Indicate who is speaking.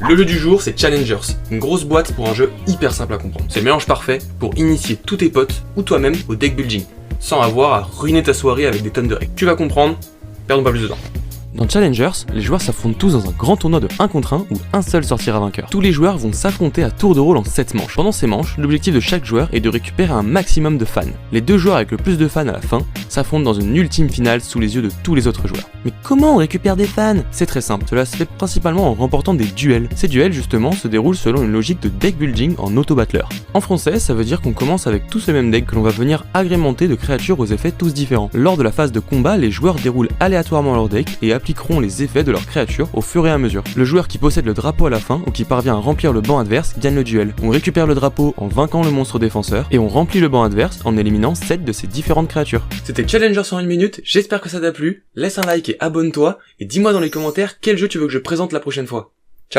Speaker 1: Le jeu du jour, c'est Challengers, une grosse boîte pour un jeu hyper simple à comprendre. C'est le mélange parfait pour initier tous tes potes ou toi-même au deck building, sans avoir à ruiner ta soirée avec des tonnes de règles. Tu vas comprendre, perdons pas plus de temps.
Speaker 2: Dans Challengers, les joueurs s'affrontent tous dans un grand tournoi de 1 contre 1 où un seul sortira vainqueur. Tous les joueurs vont s'affronter à tour de rôle en 7 manches. Pendant ces manches, l'objectif de chaque joueur est de récupérer un maximum de fans. Les 2 joueurs avec le plus de fans à la fin s'affrontent dans une ultime finale sous les yeux de tous les autres joueurs. Mais comment on récupère des fans? C'est très simple, cela se fait principalement en remportant des duels. Ces duels justement se déroulent selon une logique de deck building en auto-battler. En français, ça veut dire qu'on commence avec tous le même deck que l'on va venir agrémenter de créatures aux effets tous différents. Lors de la phase de combat, les joueurs déroulent aléatoirement leur deck et appliqueront les effets de leur créature au fur et à mesure. Le joueur qui possède le drapeau à la fin ou qui parvient à remplir le banc adverse gagne le duel. On récupère le drapeau en vainquant le monstre défenseur et on remplit le banc adverse en éliminant 7 de ses différentes créatures.
Speaker 1: C'était Challengers en 1 minute, j'espère que ça t'a plu, laisse un like et abonne-toi, et dis-moi dans les commentaires quel jeu tu veux que je présente la prochaine fois.